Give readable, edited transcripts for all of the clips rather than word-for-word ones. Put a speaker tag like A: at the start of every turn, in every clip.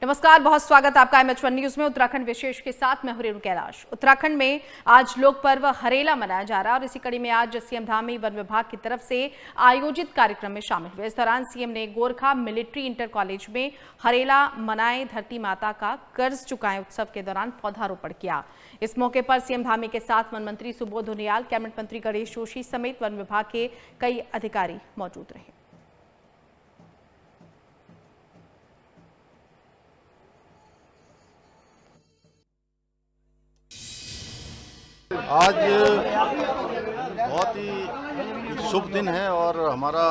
A: नमस्कार, बहुत स्वागत आपका MH1 न्यूज में। उत्तराखंड विशेष के साथ मैं हूं रेणु कैलाश। उत्तराखंड में आज लोक पर्व हरेला मनाया जा रहा है और इसी कड़ी में आज सीएम धामी वन विभाग की तरफ से आयोजित कार्यक्रम में शामिल हुए। इस दौरान सीएम ने गोरखा मिलिट्री इंटर कॉलेज में हरेला मनाए धरती माता का कर्ज चुकाएं उत्सव के दौरान पौधारोपण किया। इस मौके पर सीएम धामी के साथ वन मंत्री सुबोध उनियाल, कैबिनेट मंत्री गणेश जोशी समेत वन विभाग के कई अधिकारी मौजूद रहे।
B: आज बहुत ही शुभ दिन है और हमारा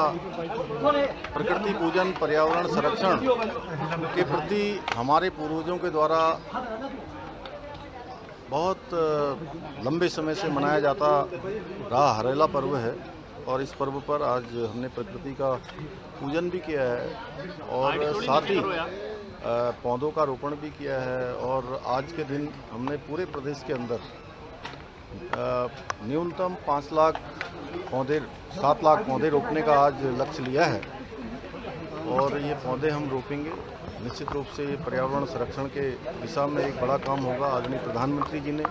B: प्रकृति पूजन, पर्यावरण संरक्षण के प्रति हमारे पूर्वजों के द्वारा बहुत लंबे समय से मनाया जाता रहा हरेला पर्व है। और इस पर्व पर आज हमने प्रकृति का पूजन भी किया है और साथ ही पौधों का रोपण भी किया है। और आज के दिन हमने पूरे प्रदेश के अंदर न्यूनतम 5 लाख पौधे 7 लाख पौधे रोपने का आज लक्ष्य लिया है। और ये पौधे हम रोपेंगे, निश्चित रूप से ये पर्यावरण संरक्षण के दिशा में एक बड़ा काम होगा। आदरणीय प्रधानमंत्री जी ने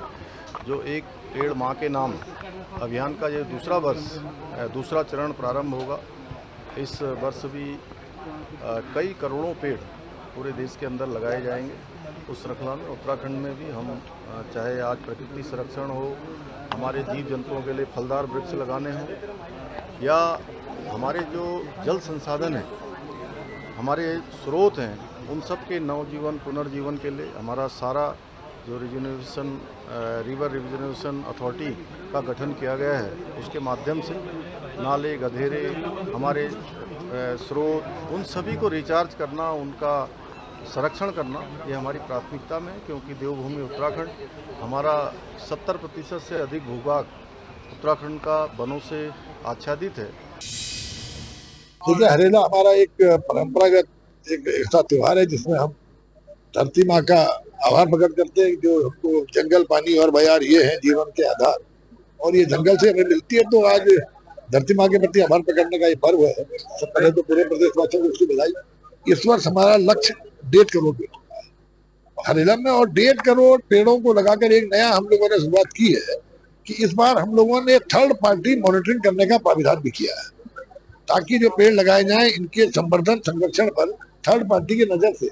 B: जो एक पेड़ माँ के नाम अभियान का ये दूसरा चरण प्रारंभ होगा। इस वर्ष भी कई करोड़ों पेड़ पूरे देश के अंदर लगाए जाएंगे। उस श्रृंखला में उत्तराखंड में भी हम चाहे आज प्रकृति संरक्षण हो, हमारे जीव जंतुओं के लिए फलदार वृक्ष लगाने हों, या हमारे जो जल संसाधन हैं, हमारे स्रोत हैं, उन सब के नवजीवन पुनर्जीवन के लिए हमारा सारा जो रिवर रिजर्वेशन अथॉरिटी का गठन किया गया है, उसके माध्यम से नाले, गधेरे, हमारे स्रोत, उन सभी को रिचार्ज करना, उनका संरक्षण करना, ये हमारी प्राथमिकता में है। क्योंकि देवभूमि उत्तराखंड, हमारा 70% से अधिक भूभाग उत्तराखंड का वनों से आच्छादित है।
C: देखिए, हरेला हमारा एक परंपरागत एक ऐसा त्यौहार है जिसमें हम धरती माँ का आभार प्रकट करते हैं, जो हमको जंगल, पानी और बयार ये है जीवन के आधार, और ये जंगल से हमें मिलती है। तो आज धरती माँ के प्रति आभार प्रकटने का ये पर्व है। सबसे पहले तो पूरे प्रदेशवासियों को उसकी बधाई। इस वर्ष हमारा लक्ष्य 1.5 करोड़ पेड़ हरेला में, और 1.5 करोड़ पेड़ों को लगाकर एक नया हम लोगों ने शुरुआत की है कि इस बार हम लोगों ने थर्ड पार्टी मॉनिटरिंग करने का प्राविधान भी किया है, ताकि जो पेड़ लगाए जाएं इनके संवर्धन संरक्षण पर थर्ड पार्टी की नजर से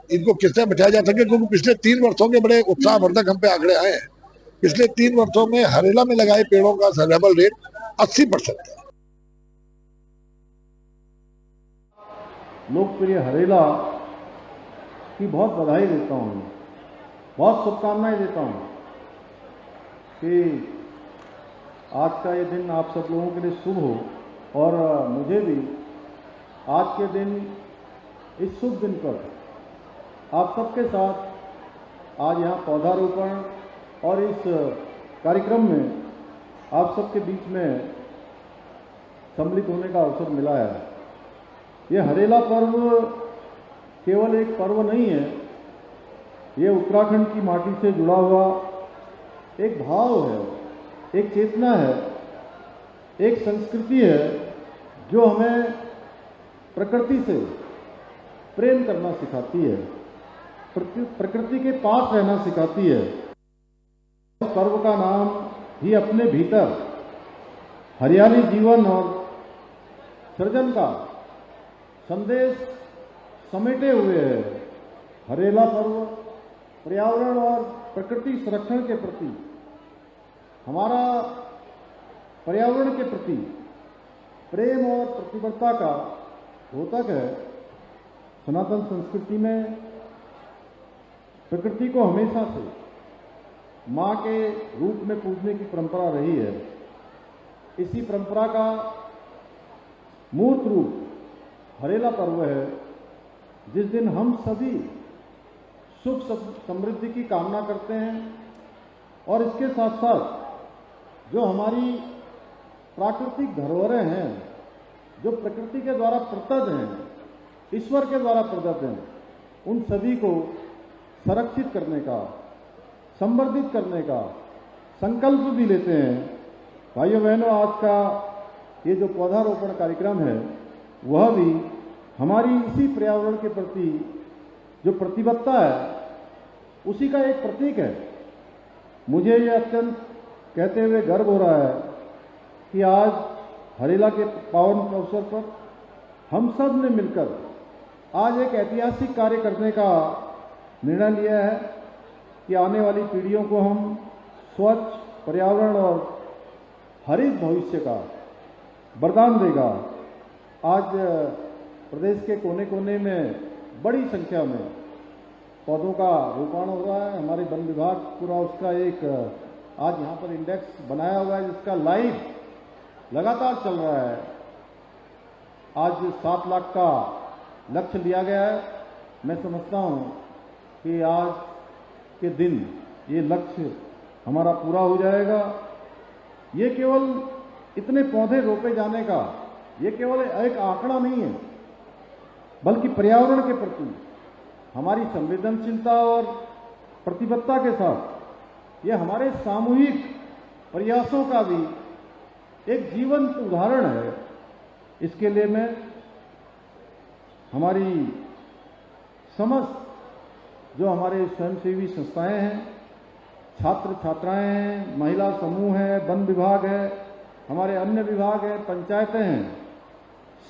C: इनको किससे बचाया जा सके। क्योंकि पिछले 3 वर्षों के बड़े उत्साहवर्धक हम पे आंकड़े आए हैं। पिछले 3 वर्षों में हरेला में लगाए पेड़ों का सर्वाइवल रेट 80% है।
D: लोकप्रिय हरेला की बहुत बधाई देता हूँ, बहुत शुभकामनाएं देता हूँ कि आज का ये दिन आप सब लोगों के लिए शुभ हो। और मुझे भी आज के दिन, इस शुभ दिन पर आप सबके साथ आज यहाँ पौधारोपण और इस कार्यक्रम में आप सबके बीच में सम्मिलित होने का अवसर मिला है। ये हरेला पर्व केवल एक पर्व नहीं है, ये उत्तराखंड की माटी से जुड़ा हुआ एक भाव है, एक चेतना है, एक संस्कृति है जो हमें प्रकृति से प्रेम करना सिखाती है, प्रकृति के पास रहना सिखाती है। इस पर्व का नाम ही अपने भीतर हरियाली जीवन और सृजन का संदेश समेटे हुए है। हरेला पर्व पर्यावरण और प्रकृति संरक्षण के प्रति, हमारा पर्यावरण के प्रति प्रेम और प्रतिबद्धता का द्योतक है। सनातन संस्कृति में प्रकृति को हमेशा से माँ के रूप में पूजने की परंपरा रही है। इसी परंपरा का मूर्त रूप हरेला पर्व है, जिस दिन हम सभी सुख समृद्धि की कामना करते हैं और इसके साथ साथ जो हमारी प्राकृतिक धरोहरें हैं, जो प्रकृति के द्वारा प्रदत्त हैं, ईश्वर के द्वारा प्रदत्त हैं, उन सभी को संरक्षित करने का, संवर्धित करने का संकल्प भी लेते हैं। भाइयों बहनों, आज का ये जो पौधारोपण कार्यक्रम है, वह भी हमारी इसी पर्यावरण के प्रति जो प्रतिबद्धता है उसी का एक प्रतीक है। मुझे ये अत्यंत कहते हुए गर्व हो रहा है कि आज हरेला के पावन अवसर पर हम सब ने मिलकर आज एक ऐतिहासिक कार्य करने का निर्णय लिया है कि आने वाली पीढ़ियों को हम स्वच्छ पर्यावरण और हरित भविष्य का वरदान देगा। आज प्रदेश के कोने कोने में बड़ी संख्या में पौधों का रोपण हो रहा है। हमारे वन विभाग पूरा उसका एक आज यहाँ पर इंडेक्स बनाया हुआ है जिसका लाइव लगातार चल रहा है। आज 7 लाख का लक्ष्य लिया गया है। मैं समझता हूँ कि आज के दिन ये लक्ष्य हमारा पूरा हो जाएगा। ये केवल इतने पौधे रोपे जाने का ये केवल एक आंकड़ा नहीं है, बल्कि पर्यावरण के प्रति हमारी संवेदनशीलता और प्रतिबद्धता के साथ ये हमारे सामूहिक प्रयासों का भी एक जीवंत उदाहरण है। इसके लिए मैं हमारी समस्त जो हमारे स्वयंसेवी संस्थाएं हैं, छात्र छात्राएं हैं, महिला समूह है, वन विभाग है, हमारे अन्य विभाग हैं, पंचायतें हैं,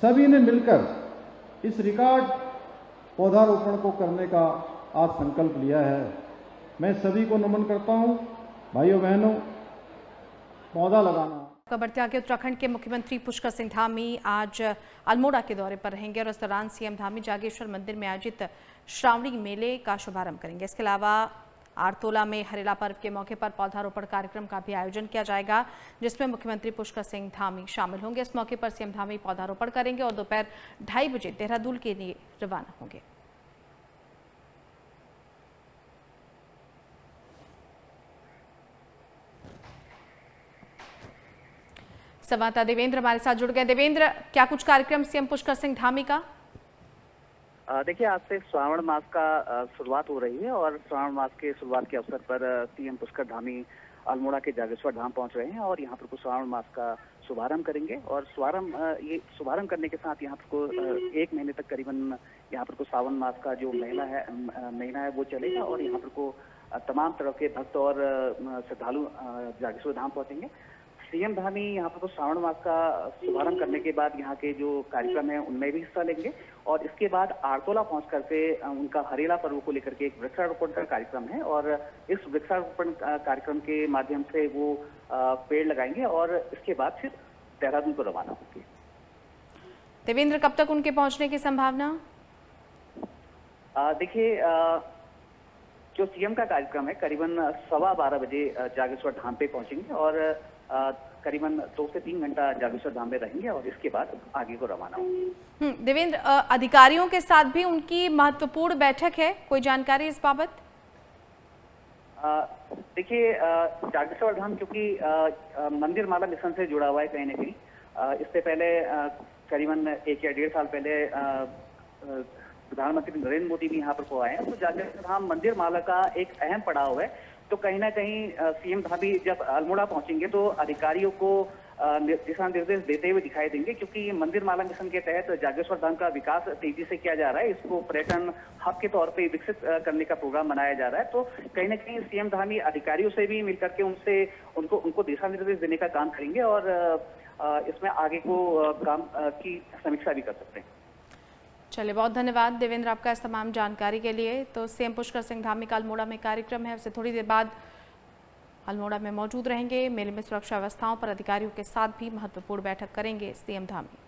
D: सभी ने मिलकर इस रिकॉर्ड पौधारोपण को करने का आज संकल्प लिया है। मैं सभी को नमन करता हूं। भाइयों बहनों, पौधा लगाना।
A: बढ़ते आगे उत्तराखंड के मुख्यमंत्री पुष्कर सिंह धामी आज अल्मोड़ा के दौरे पर रहेंगे और इस दौरान सीएम धामी जागेश्वर मंदिर में आयोजित श्रावणी मेले का शुभारंभ करेंगे। इसके अलावा आरतोला में हरेला पर्व के मौके पर पौधारोपण कार्यक्रम का भी आयोजन किया जाएगा, जिसमें मुख्यमंत्री पुष्कर सिंह धामी शामिल होंगे। इस मौके पर सीएम धामी पौधारोपण करेंगे और दोपहर 2:30 बजे देहरादून के लिए रवाना होंगे। संवाददाता देवेंद्र हमारे साथ जुड़ गए। देवेंद्र, क्या कुछ कार्यक्रम सीएम पुष्कर सिंह धामी का?
E: देखिए, आज से श्रावण मास का शुरुआत हो रही है और श्रावण मास के शुरुआत के अवसर पर सीएम पुष्कर धामी अल्मोड़ा के जागेश्वर धाम पहुंच रहे हैं और यहाँ पर श्रावण मास का शुभारंभ करेंगे। और ये शुभारंभ करने के साथ यहाँ पर 1 महीने तक करीबन यहाँ पर सावन मास का जो महीना है वो चलेगा और यहाँ पर तमाम तरह के भक्त और श्रद्धालु जागेश्वर धाम पहुंचेंगे। सीएम धामी यहाँ पर श्रावण मास का शुभारंभ करने के बाद यहाँ के जो कार्यक्रम है उनमें भी हिस्सा लेंगे और इसके बाद आरतोला पहुंच करके उनका हरेला पर्व को लेकर के एक वृक्षारोपण का कार्यक्रम है और इस वृक्षारोपण कार्यक्रम के माध्यम से वो पेड़ लगाएंगे और इसके बाद फिर देहरादून को रवाना होंगे।
A: देवेंद्र, कब तक उनके पहुंचने की संभावना?
E: देखिए, जो सीएम का कार्यक्रम है करीबन 12:15 बजे जागेश्वर धाम पे पहुंचेंगे और करीबन 2 से 3 घंटा जागेश्वर धाम में रहेंगे और इसके बाद आगे को रवाना होंगे।
A: देवेंद्र, अधिकारियों के साथ भी उनकी महत्वपूर्ण बैठक है, कोई जानकारी इस बाबत?
E: देखिए, जागेश्वर धाम क्योंकि मंदिर माला मिशन से जुड़ा हुआ है कहीं ना कहीं। इससे पहले करीबन 1 या 1.5 साल पहले प्रधानमंत्री नरेंद्र मोदी भी यहाँ पर को आए हैं, तो जागेश्वर धाम मंदिर माला का एक अहम पड़ाव है। तो कहीं ना कहीं सीएम धामी जब अल्मोड़ा पहुंचेंगे तो अधिकारियों को दिशा निर्देश देते हुए दिखाई देंगे, क्योंकि मंदिर माला मिशन के तहत जागेश्वर धाम का विकास तेजी से किया जा रहा है। इसको पर्यटन हब के तौर पे विकसित करने का प्रोग्राम बनाया जा रहा है। तो कहीं ना कहीं सीएम धामी अधिकारियों से भी मिलकर के उनको दिशा निर्देश देने का काम करेंगे और इसमें आगे को काम की समीक्षा भी कर सकते हैं।
A: चलिए, बहुत धन्यवाद देवेंद्र आपका इस तमाम जानकारी के लिए। तो सीएम पुष्कर सिंह धामी का अल्मोड़ा में कार्यक्रम है, उससे थोड़ी देर बाद अल्मोड़ा में मौजूद रहेंगे। मेले में सुरक्षा व्यवस्थाओं पर अधिकारियों के साथ भी महत्वपूर्ण बैठक करेंगे सीएम धामी।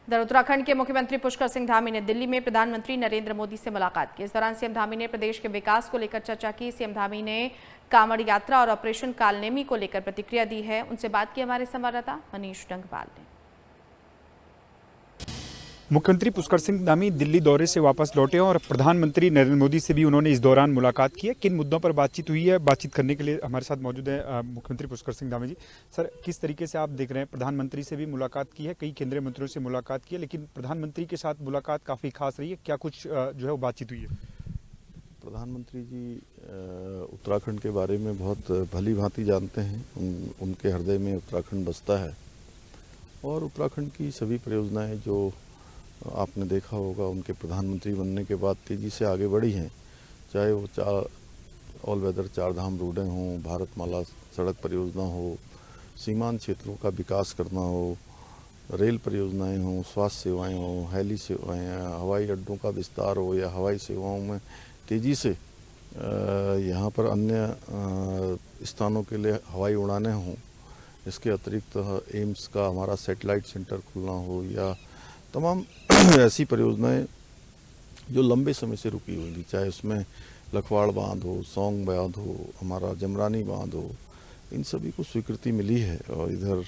A: इधर उत्तराखंड के मुख्यमंत्री पुष्कर सिंह धामी ने दिल्ली में प्रधानमंत्री नरेंद्र मोदी से मुलाकात की। इस दौरान सीएम धामी ने प्रदेश के विकास को लेकर चर्चा की। सीएम धामी ने कांवड़ यात्रा और ऑपरेशन कालनेमी को लेकर प्रतिक्रिया दी है। उनसे बात की हमारे संवाददाता मनीष डंगवाल ने।
F: मुख्यमंत्री पुष्कर सिंह धामी दिल्ली दौरे से वापस लौटे और प्रधानमंत्री नरेंद्र मोदी से भी उन्होंने इस दौरान मुलाकात की है। किन मुद्दों पर बातचीत हुई है, बातचीत करने के लिए हमारे साथ मौजूद है मुख्यमंत्री पुष्कर सिंह धामी जी। सर, किस तरीके से आप देख रहे हैं, प्रधानमंत्री से भी मुलाकात की है, कई केंद्रीय मंत्रियों से मुलाकात की है, लेकिन प्रधानमंत्री के साथ मुलाकात काफ़ी खास रही है, क्या कुछ जो है वो बातचीत हुई है?
B: प्रधानमंत्री जी उत्तराखंड के बारे में बहुत भली भांति जानते हैं। उनके हृदय में उत्तराखंड बसता है और उत्तराखंड की सभी परियोजनाएं जो आपने देखा होगा उनके प्रधानमंत्री बनने के बाद तेज़ी से आगे बढ़ी हैं, चाहे वो ऑल वेदर 4 धाम रोडें हों, भारतमाला सड़क परियोजना हो, सीमांत क्षेत्रों का विकास करना हो, रेल परियोजनाएं हों, स्वास्थ्य सेवाएं हों, हेली सेवाएं, हवाई अड्डों का विस्तार हो या हवाई सेवाओं में तेज़ी से यहाँ पर अन्य स्थानों के लिए हवाई उड़ानें हों। इसके अतिरिक्त एम्स का हमारा सैटेलाइट सेंटर खुलना हो या तमाम ऐसी परियोजनाएं जो लंबे समय से रुकी हुई थी, चाहे उसमें लखवाड़ बांध हो, सौंग बांध हो, हमारा जमरानी बांध हो, इन सभी को स्वीकृति मिली है। और इधर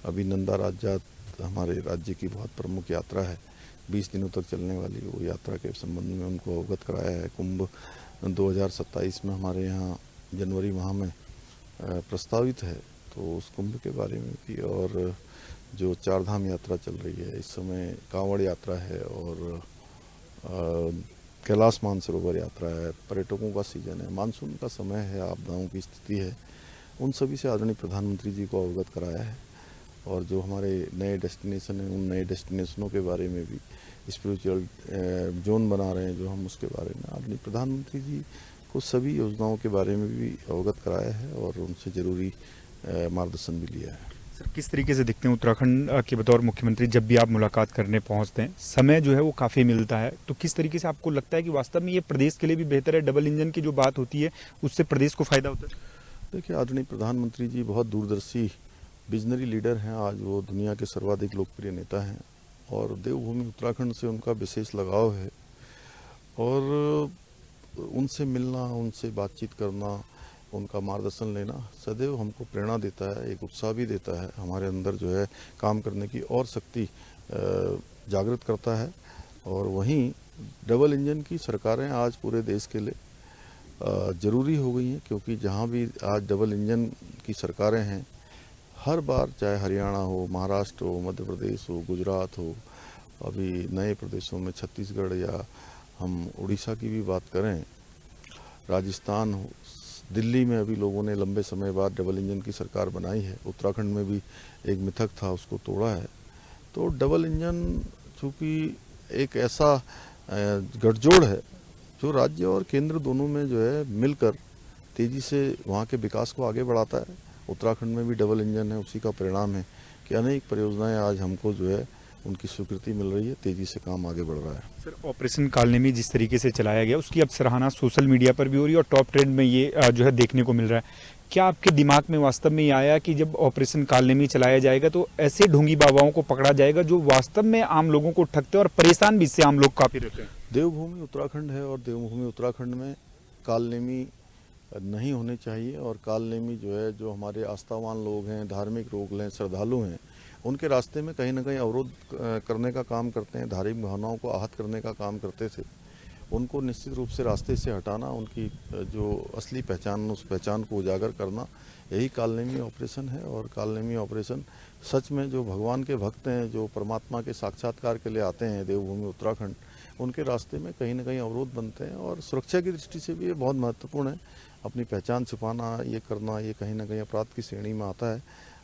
B: अभी नंदा राज्य हमारे राज्य की बहुत प्रमुख यात्रा है, 20 दिनों तक चलने वाली, वो यात्रा के संबंध में उनको अवगत कराया है। कुंभ 2027 में हमारे यहाँ जनवरी माह में प्रस्तावित है, तो उस कुंभ के बारे में भी, और जो 4 धाम यात्रा चल रही है, इस समय कांवड़ यात्रा है और कैलाश मानसरोवर यात्रा है, पर्यटकों का सीजन है, मानसून का समय है, आपदाओं की स्थिति है, उन सभी से आदरणीय प्रधानमंत्री जी को अवगत कराया है। और जो हमारे नए डेस्टिनेशन हैं, उन नए डेस्टिनेशनों के बारे में भी, स्पिरिचुअल जोन बना रहे हैं जो हम, उसके बारे में आदरणीय प्रधानमंत्री जी को सभी योजनाओं के बारे में भी अवगत कराया है और उनसे ज़रूरी मार्गदर्शन भी लिया है।
F: सर, किस तरीके से दिखते हैं उत्तराखंड के बतौर मुख्यमंत्री? जब भी आप मुलाकात करने पहुंचते हैं, समय जो है वो काफ़ी मिलता है, तो किस तरीके से आपको लगता है कि वास्तव में ये प्रदेश के लिए भी बेहतर है? डबल इंजन की जो बात होती है उससे प्रदेश को फ़ायदा होता है?
B: देखिए, आदरणीय प्रधानमंत्री जी बहुत दूरदर्शी विजनरी लीडर हैं। आज वो दुनिया के सर्वाधिक लोकप्रिय नेता हैं और देवभूमि उत्तराखंड से उनका विशेष लगाव है और उनसे मिलना, उनसे बातचीत करना, उनका मार्गदर्शन लेना सदैव हमको प्रेरणा देता है, एक उत्साह भी देता है, हमारे अंदर जो है काम करने की और शक्ति जागृत करता है। और वहीं डबल इंजन की सरकारें आज पूरे देश के लिए ज़रूरी हो गई हैं, क्योंकि जहाँ भी आज डबल इंजन की सरकारें हैं, हर बार चाहे हरियाणा हो, महाराष्ट्र हो, मध्य प्रदेश हो, गुजरात हो, अभी नए प्रदेशों में छत्तीसगढ़, या हम उड़ीसा की भी बात करें, राजस्थान हो, दिल्ली में अभी लोगों ने लंबे समय बाद डबल इंजन की सरकार बनाई है। उत्तराखंड में भी एक मिथक था, उसको तोड़ा है। तो डबल इंजन चूँकि एक ऐसा गठजोड़ है जो राज्य और केंद्र दोनों में जो है मिलकर तेज़ी से वहाँ के विकास को आगे बढ़ाता है। उत्तराखंड में भी डबल इंजन है, उसी का परिणाम है कि अनेक परियोजनाएं आज हमको जो है उनकी स्वीकृति मिल रही है, तेज़ी से काम आगे बढ़ रहा है।
F: सर, ऑपरेशन कालनेमी जिस तरीके से चलाया गया उसकी अब सराहना सोशल मीडिया पर भी हो रही है और टॉप ट्रेंड में ये जो है देखने को मिल रहा है। क्या आपके दिमाग में वास्तव में ये आया कि जब ऑपरेशन कालनेमी चलाया जाएगा तो ऐसे ढोंगी बाबाओं को पकड़ा जाएगा जो वास्तव में आम लोगों को ठगते हैं और परेशान भी इससे आम लोग काफ़ी रहते हैं?
B: देवभूमि उत्तराखंड है और देवभूमि उत्तराखंड में कालनेमी नहीं होने चाहिए। और कालनेमी जो है, जो हमारे आस्थावान लोग हैं, धार्मिक लोग हैं, श्रद्धालु हैं, उनके रास्ते में कहीं ना कहीं अवरोध करने का काम करते हैं, धार्मिक भावनाओं को आहत करने का काम करते थे। उनको निश्चित रूप से रास्ते से हटाना, उनकी जो असली पहचान, उस पहचान को उजागर करना, यही कालनेमी ऑपरेशन है। और कालनेमी ऑपरेशन सच में जो भगवान के भक्त हैं, जो परमात्मा के साक्षात्कार के लिए आते हैं देवभूमि उत्तराखंड, उनके रास्ते में कहीं ना कहीं अवरोध बनते हैं। और सुरक्षा की दृष्टि से भी ये बहुत महत्वपूर्ण है। अपनी पहचान छुपाना, ये करना, ये कहीं ना कहीं अपराध की श्रेणी में आता है,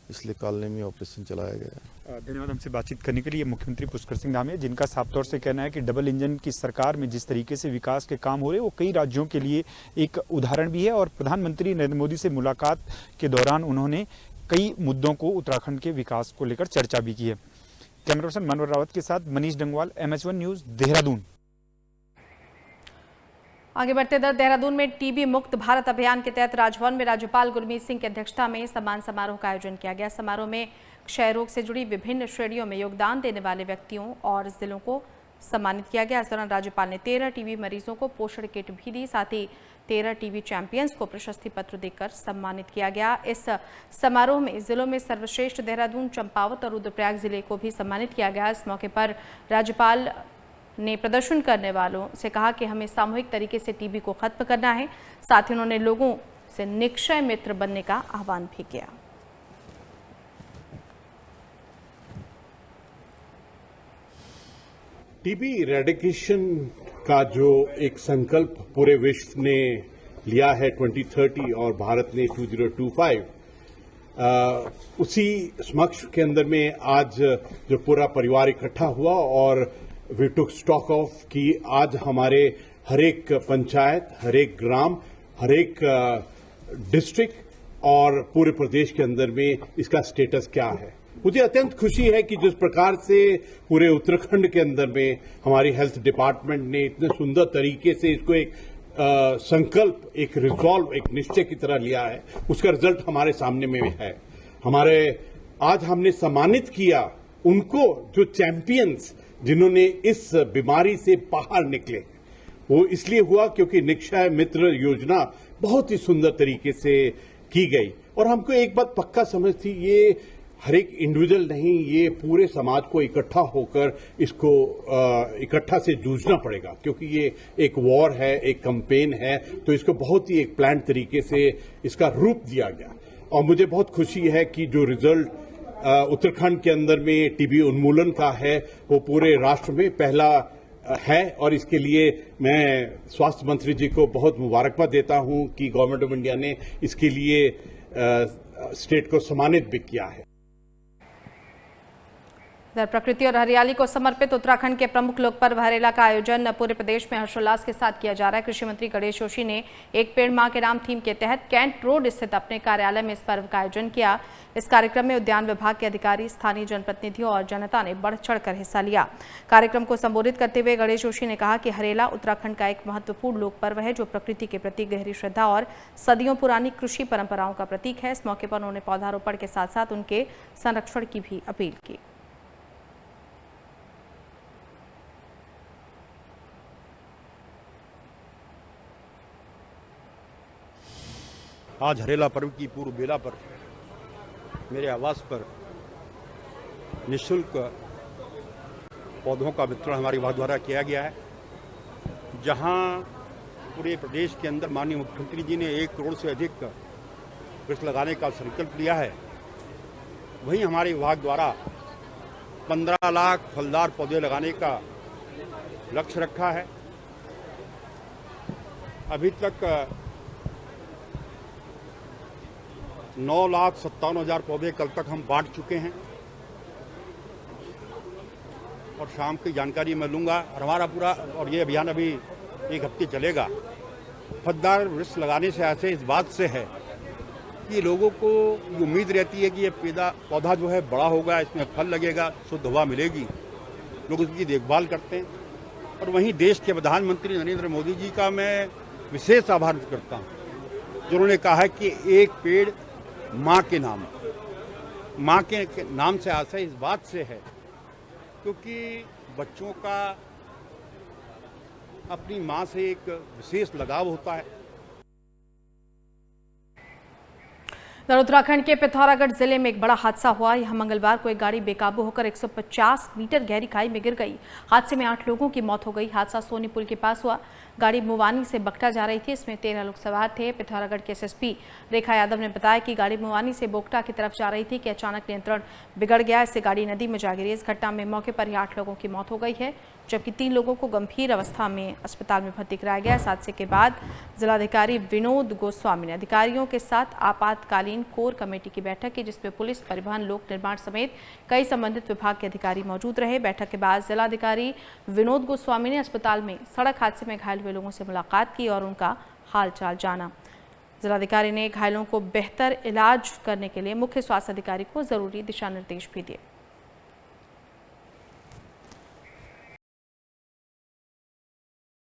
B: इसलिए कालनेमी ऑपरेशन चलाया गया है।
F: धन्यवाद हमसे बातचीत करने के लिए। मुख्यमंत्री पुष्कर सिंह धामी, जिनका साफ तौर से कहना है कि डबल इंजन की सरकार में जिस तरीके से विकास के काम हो रहे हैं वो कई राज्यों के लिए एक उदाहरण भी है। और प्रधानमंत्री नरेंद्र मोदी से मुलाकात के दौरान उन्होंने कई मुद्दों को, उत्तराखंड के विकास को लेकर चर्चा भी की है। कैमरा पर्सन मनोहर रावत के साथ मनीष डंगवाल, MH1 न्यूज़, देहरादून।
A: आगे बढ़ते देहरादून में टीबी मुक्त भारत अभियान के तहत राजभवन में राज्यपाल गुरमीत सिंह की अध्यक्षता में सम्मान समारोह का आयोजन किया गया। समारोह में क्षय रोग से जुड़ी विभिन्न श्रेणियों में योगदान देने वाले व्यक्तियों और जिलों को सम्मानित किया गया। इस दौरान राज्यपाल ने 13 टीबी मरीजों को पोषण किट भी दी, साथ ही 13 टीबी चैंपियंस को प्रशस्ति पत्र देकर सम्मानित किया गया। इस समारोह में जिलों में सर्वश्रेष्ठ देहरादून, चंपावत और रुद्रप्रयाग जिले को भी सम्मानित किया गया। इस मौके पर राज्यपाल ने प्रदर्शन करने वालों से कहा कि हमें सामूहिक तरीके से टीबी को खत्म करना है। साथ ही उन्होंने लोगों से निक्षय मित्र बनने का आह्वान भी किया।
G: टीबी इरेडिकेशन का जो एक संकल्प पूरे विश्व ने लिया है 2030 और भारत ने 2025, उसी समक्ष के अंदर में आज जो पूरा परिवार इकट्ठा हुआ और वी टुक स्टॉक ऑफ कि आज हमारे हर एक पंचायत, हर एक ग्राम, हर एक डिस्ट्रिक्ट और पूरे प्रदेश के अंदर में इसका स्टेटस क्या है। मुझे अत्यंत खुशी है कि जिस प्रकार से पूरे उत्तराखंड के अंदर में हमारी हेल्थ डिपार्टमेंट ने इतने सुंदर तरीके से इसको एक संकल्प, एक रिजॉल्व, एक निश्चय की तरह लिया है, उसका रिजल्ट हमारे सामने में है। आज हमने सम्मानित किया उनको जो चैंपियंस जिन्होंने इस बीमारी से बाहर निकले। वो इसलिए हुआ क्योंकि निक्षय मित्र योजना बहुत ही सुंदर तरीके से की गई और हमको एक बात पक्का समझ थी, ये हर एक इंडिविजुअल नहीं, ये पूरे समाज को इकट्ठा होकर इसको इकट्ठा से जूझना पड़ेगा क्योंकि ये एक वॉर है, एक कैंपेन है, तो इसको बहुत ही एक प्लान तरीके से इसका रूप दिया गया। और मुझे बहुत खुशी है कि जो रिजल्ट उत्तराखंड के अंदर में टीबी उन्मूलन का है वो पूरे राष्ट्र में पहला है और इसके लिए मैं स्वास्थ्य मंत्री जी को बहुत मुबारकबाद देता हूं कि गवर्नमेंट ऑफ इंडिया ने इसके लिए स्टेट को सम्मानित भी किया है।
A: इधर प्रकृति और हरियाली को समर्पित उत्तराखंड के प्रमुख लोक पर्व हरेला का आयोजन पूरे प्रदेश में हर्षोल्लास के साथ किया जा रहा है। कृषि मंत्री गणेश जोशी ने एक पेड़ मां के नाम थीम के तहत कैंट रोड स्थित अपने कार्यालय में इस पर्व का आयोजन किया। इस कार्यक्रम में उद्यान विभाग के अधिकारी, स्थानीय जनप्रतिनिधियों और जनता ने बढ़ चढ़कर हिस्सा लिया। कार्यक्रम को संबोधित करते हुए गणेश जोशी ने कहा कि हरेला उत्तराखंड का एक महत्वपूर्ण लोक पर्व है जो प्रकृति के प्रति गहरी श्रद्धा और सदियों पुरानी कृषि परंपराओं का प्रतीक है। इस मौके पर उन्होंने पौधारोपण के साथ साथ उनके संरक्षण की भी अपील की।
H: आज हरेला पर्व की पूर्व बेला पर मेरे आवास पर निःशुल्क पौधों का वितरण हमारे विभाग द्वारा किया गया है, जहां पूरे प्रदेश के अंदर माननीय मुख्यमंत्री जी ने 1 करोड़ से अधिक वृक्ष लगाने का संकल्प लिया है। वहीं हमारे विभाग द्वारा 15 लाख फलदार पौधे लगाने का लक्ष्य रखा है। अभी तक 9,57,000 पौधे कल तक हम बांट चुके हैं और शाम की जानकारी मैं लूँगा। और हमारा पूरा और ये अभियान अभी 1 हफ्ते चलेगा। फलदार वृक्ष लगाने से ऐसे इस बात से है कि लोगों को उम्मीद रहती है कि ये पौधा जो है बड़ा होगा, इसमें फल लगेगा, शुद्ध हवा मिलेगी, लोग उसकी देखभाल करते हैं। और वहीं देश के प्रधानमंत्री नरेंद्र मोदी जी का मैं विशेष आभार व्यक्त करता हूँ, जिन्होंने कहा है कि एक पेड़ माँ के नाम। माँ के नाम से आशय इस बात से है क्योंकि बच्चों का अपनी माँ से एक विशेष लगाव होता है।
A: उत्तराखंड के पिथौरागढ़ जिले में एक बड़ा हादसा हुआ। यहां मंगलवार को एक गाड़ी बेकाबू होकर 150 मीटर गहरी खाई में गिर गई। हादसे में 8 लोगों की मौत हो गई। हादसा सोनी पुल के पास हुआ। गाड़ी मुवानी से बगटा जा रही थी। इसमें 13 लोग सवार थे। पिथौरागढ़ के एसएसपी रेखा यादव ने बताया कि गाड़ी मुवानी से बोगटा की तरफ जा रही थी कि अचानक नियंत्रण बिगड़ गया। इससे गाड़ी नदी में जा गिरी। इस घटना में मौके पर ही 8 लोगों की मौत हो गई है, जबकि 3 लोगों को गंभीर अवस्था में अस्पताल में भर्ती कराया गया। इस हादसे के बाद जिलाधिकारी विनोद गोस्वामी ने अधिकारियों के साथ आपातकालीन कोर कमेटी की बैठक की, जिसमें पुलिस, परिवहन, लोक निर्माण समेत कई संबंधित विभाग के अधिकारी मौजूद रहे। बैठक के बाद जिलाधिकारी विनोद गोस्वामी ने अस्पताल में सड़क हादसे में घायल हुए लोगों से मुलाकात की और उनका हालचाल जाना। जिलाधिकारी ने घायलों को बेहतर इलाज करने के लिए मुख्य स्वास्थ्य अधिकारी को जरूरी दिशा निर्देश भी दिए।